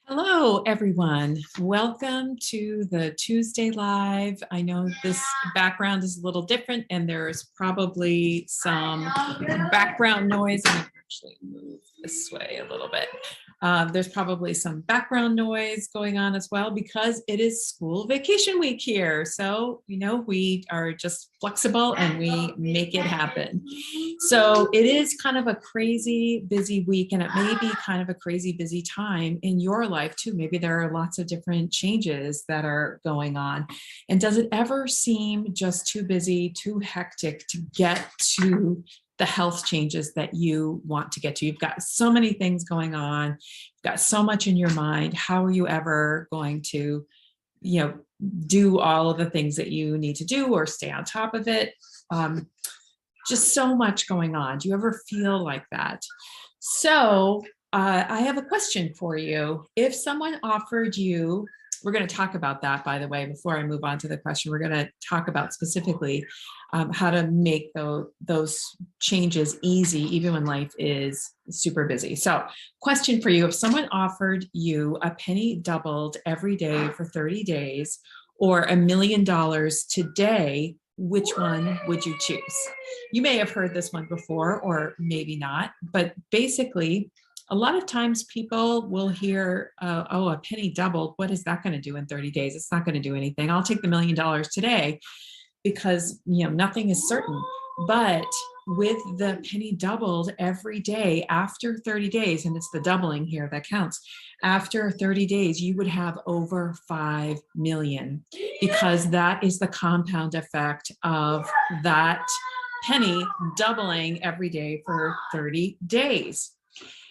Hello, everyone. Welcome to the Tuesday Live. I know this background is a little different and there's probably some background noise. I'm going to actually move this way a little bit. There's probably some background noise going on as well because it is school vacation week here. So, we are just flexible and we make it happen. So it is kind of a crazy busy week, and it may be kind of a crazy busy time in your life too. Maybe there are lots of different changes that are going on. And does it ever seem just too busy, too hectic to get to the health changes that you want to get to? You've got so many things going on. You've got so much in your mind. How are you ever going to, do all of the things that you need to do or stay on top of it? Just so much going on. Do you ever feel like that? So I have a question for you. If someone offered you, we're going to talk about that, by the way, before I move on to the question, we're going to talk about specifically how to make those changes easy, even when life is super busy. So question for you, if someone offered you a penny doubled every day for 30 days or $1 million today, which one would you choose? You may have heard this one before, or maybe not, but basically, a lot of times people will hear, oh, a penny doubled. What is that going to do in 30 days? It's not going to do anything. I'll take the $1 million today because, nothing is certain. But with the penny doubled every day after 30 days, and it's the doubling here that counts, after 30 days, you would have over 5 million, because that is the compound effect of that penny doubling every day for 30 days.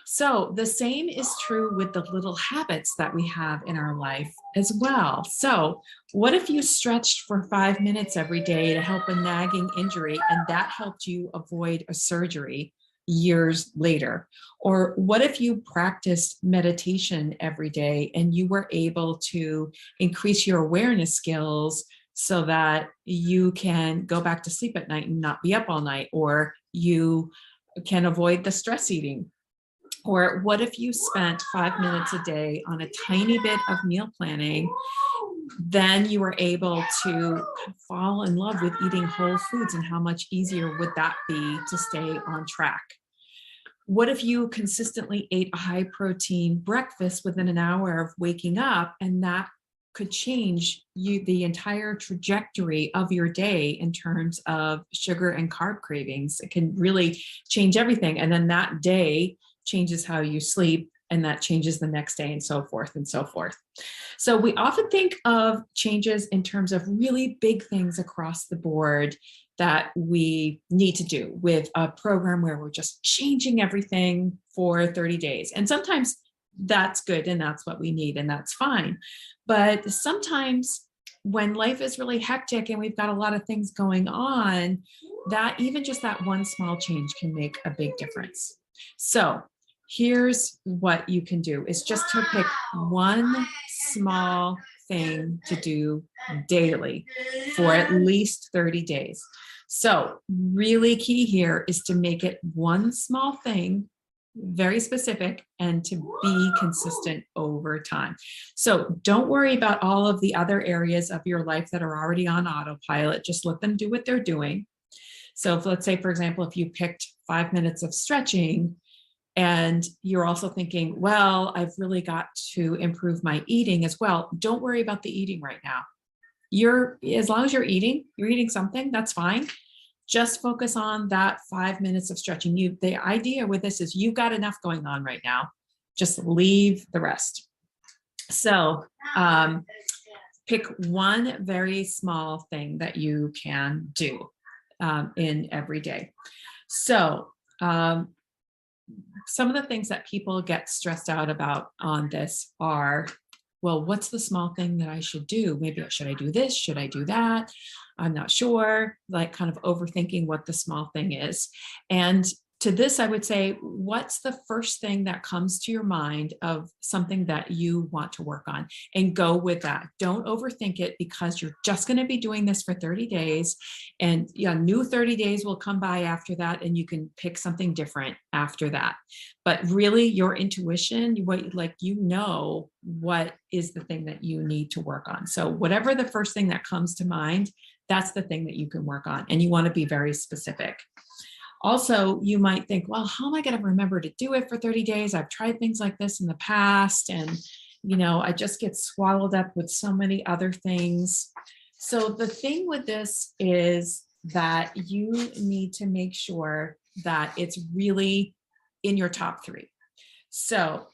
So the same is true with the little habits that we have in our life as well. So what if you stretched for 5 minutes every day to help a nagging injury, and that helped you avoid a surgery years later? Or what if you practiced meditation every day and you were able to increase your awareness skills so that you can go back to sleep at night and not be up all night, or you can avoid the stress eating? Or what if you spent 5 minutes a day on a tiny bit of meal planning? Then you were able to fall in love with eating whole foods, and how much easier would that be to stay on track? What if you consistently ate a high protein breakfast within an hour of waking up, and that could change the entire trajectory of your day in terms of sugar and carb cravings? It can really change everything. And then that day changes how you sleep, and that changes the next day, and so forth and so forth. So we often think of changes in terms of really big things across the board that we need to do with a program where we're just changing everything for 30 days. And sometimes that's good and that's what we need, and that's fine. But sometimes when life is really hectic and we've got a lot of things going on, that even just that one small change can make a big difference. So here's what you can do, is just to pick one small thing to do daily for at least 30 days. So really key here is to make it one small thing, very specific, and to be consistent over time. So don't worry about all of the other areas of your life that are already on autopilot. Just let them do what they're doing. So if, let's say, for example, if you picked 5 minutes of stretching, and you're also thinking, well, I've really got to improve my eating as well. Don't worry about the eating right now. As long as you're eating something, that's fine. Just focus on that 5 minutes of stretching. The idea with this is you've got enough going on right now. Just leave the rest. So pick one very small thing that you can do in every day. So some of the things that people get stressed out about on this are, well, what's the small thing that I should do? Maybe should I do this? Should I do that? I'm not sure, like kind of overthinking what the small thing is. And to this, I would say, what's the first thing that comes to your mind of something that you want to work on, and go with that. Don't overthink it, because you're just going to be doing this for 30 days, and yeah, new 30 days will come by after that, and you can pick something different after that. But really, your intuition, what what is the thing that you need to work on. So whatever the first thing that comes to mind, that's the thing that you can work on, and you want to be very specific. Also, you might think, well, how am I going to remember to do it for 30 days? I've tried things like this in the past, and, I just get swallowed up with so many other things. So the thing with this is that you need to make sure that it's really in your top three. So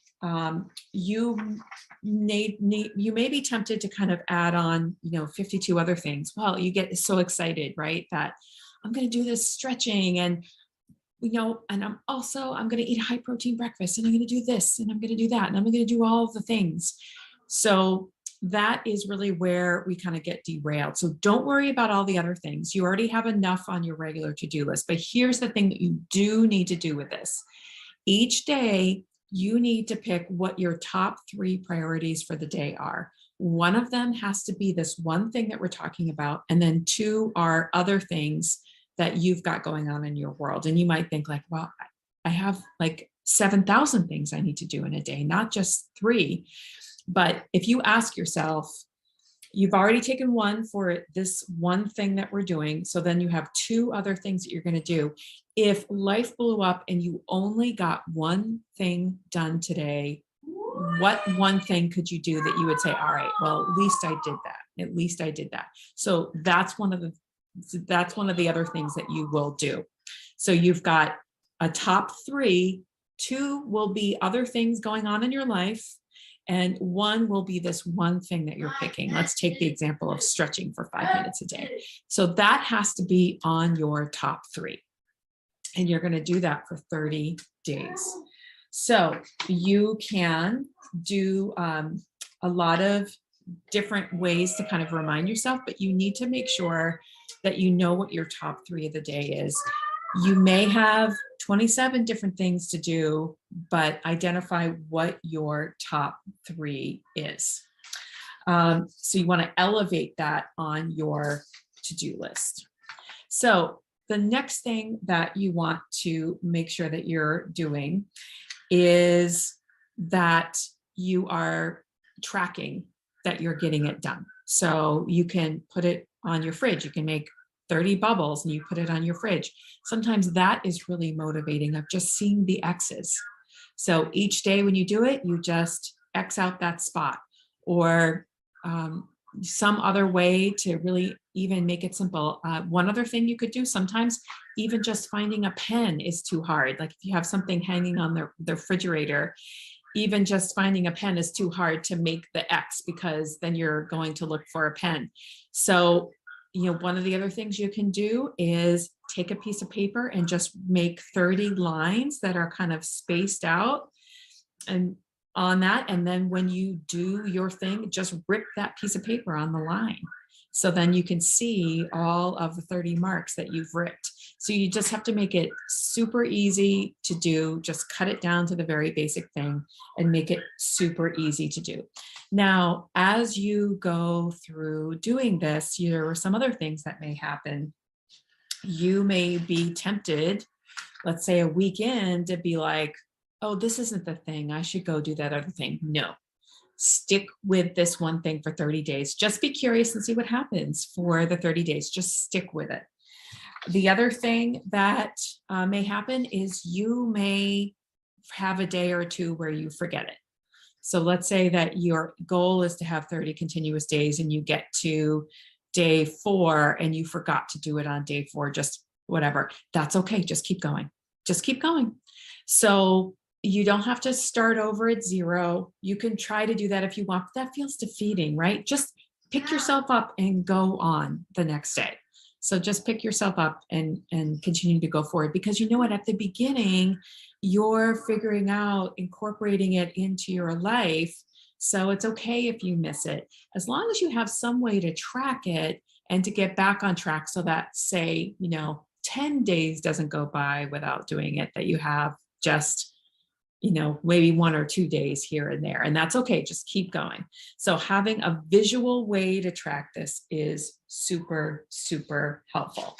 you you may be tempted to kind of add on, 52 other things. Well, you get so excited, right? That I'm going to do this stretching, and and I'm going to eat a high protein breakfast, and I'm going to do this, and I'm going to do that, and I'm going to do all of the things. So that is really where we kind of get derailed. So don't worry about all the other things. You already have enough on your regular to-do list. But here's the thing that you do need to do with this. Each day, you need to pick what your top 3 priorities for the day are. One of them has to be this one thing that we're talking about, and then 2 are other things that you've got going on in your world. And you might think like, well, I have like 7,000 things I need to do in a day, not just 3. But if you ask yourself, you've already taken 1 for this one thing that we're doing. So then you have 2 other things that you're going to do. If life blew up and you only got one thing done today, what one thing could you do that you would say, all right, well, at least I did that. At least I did that. So that's one of the other things that you will do. So you've got a top 3, 2 will be other things going on in your life, and 1 will be this one thing that you're picking. Let's take the example of stretching for 5 minutes a day. So that has to be on your top 3. And you're going to do that for 30 days. So you can do a lot of different ways to kind of remind yourself, but you need to make sure that you know what your top 3 of the day is. You may have 27 different things to do, but identify what your top 3 is. So you want to elevate that on your to-do list. So the next thing that you want to make sure that you're doing is that you are tracking that you're getting it done. So you can put it on your fridge. You can make 30 bubbles and you put it on your fridge. Sometimes that is really motivating, of just seeing the X's. So each day when you do it, you just X out that spot, or some other way to really even make it simple. One other thing you could do, sometimes even just finding a pen is too hard. Like if you have something hanging on the refrigerator, even just finding a pen is too hard to make the X, because then you're going to look for a pen. So, one of the other things you can do is take a piece of paper and just make 30 lines that are kind of spaced out and on that. And then when you do your thing, just rip that piece of paper on the line. So then you can see all of the 30 marks that you've ripped. So you just have to make it super easy to do. Just cut it down to the very basic thing and make it super easy to do. Now, as you go through doing this, there are some other things that may happen. You may be tempted, let's say a weekend, to be like, oh, this isn't the thing. I should go do that other thing. No. Stick with this one thing for 30 days. Just be curious and see what happens for the 30 days. Just stick with it. The other thing that may happen is you may have a day or 2 where you forget it. So let's say that your goal is to have 30 continuous days and you get to day 4 and you forgot to do it on day 4, just whatever. That's okay. Just keep going. Just keep going. So you don't have to start over at 0. You can try to do that if you want, but that feels defeating, right? Just pick yourself up and go on the next day. So just pick yourself up and continue to go forward, because you know what, at the beginning, you're figuring out incorporating it into your life. So it's okay if you miss it, as long as you have some way to track it and to get back on track, so that, say, 10 days doesn't go by without doing it, that you have just, maybe 1 or 2 days here and there, and that's okay. Just keep going. So having a visual way to track this is super, super helpful.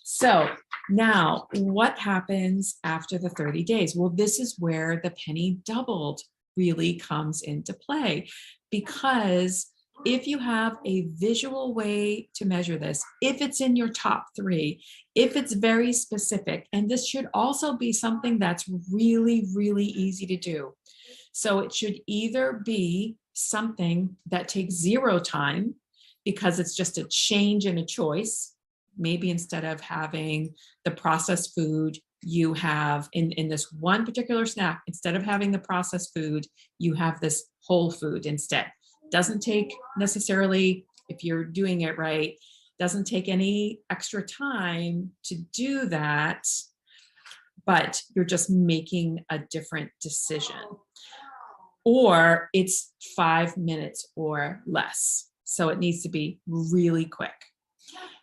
So now what happens after the 30 days? Well, this is where the penny doubled really comes into play, because if you have a visual way to measure this, if it's in your top 3, if it's very specific, and this should also be something that's really, really easy to do. So it should either be something that takes 0 time because it's just a change in a choice. Maybe instead of having the processed food, you have in this one particular snack, instead of having the processed food, you have this whole food instead. Doesn't take necessarily, if you're doing it right, doesn't take any extra time to do that, but you're just making a different decision. Or it's 5 minutes or less. So it needs to be really quick.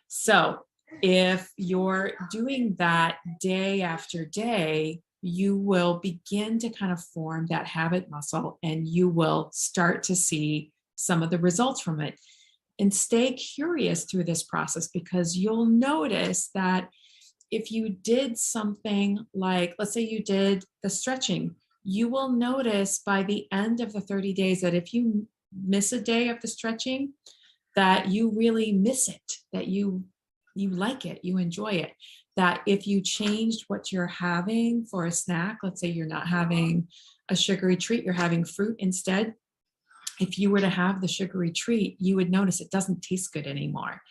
So if you're doing that day after day, you will begin to kind of form that habit muscle, and you will start to see some of the results from it. And stay curious through this process, because you'll notice that if you did something like, let's say you did the stretching, you will notice by the end of the 30 days that if you miss a day of the stretching, that you really miss it, that you like it, you enjoy it. That if you changed what you're having for a snack, let's say you're not having a sugary treat, you're having fruit instead. If you were to have the sugary treat, you would notice it doesn't taste good anymore.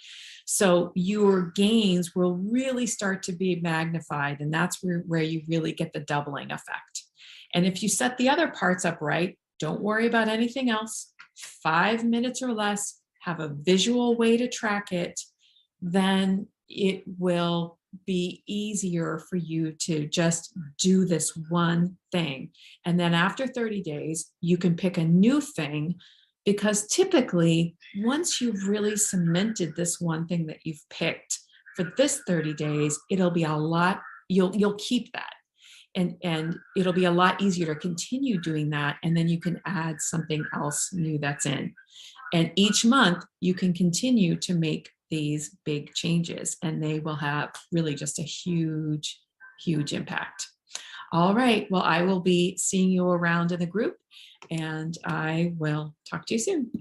So your gains will really start to be magnified, and that's where you really get the doubling effect. And if you set the other parts up right, don't worry about anything else, 5 minutes or less, have a visual way to track it, then it will be easier for you to just do this one thing. And then after 30 days, you can pick a new thing, because typically once you've really cemented this one thing that you've picked for this 30 days, it'll be a lot, you'll keep that. And it'll be a lot easier to continue doing that. And then you can add something else new that's in. And each month you can continue to make these big changes, and they will have really just a huge, huge impact. All right. Well, I will be seeing you around in the group, and I will talk to you soon.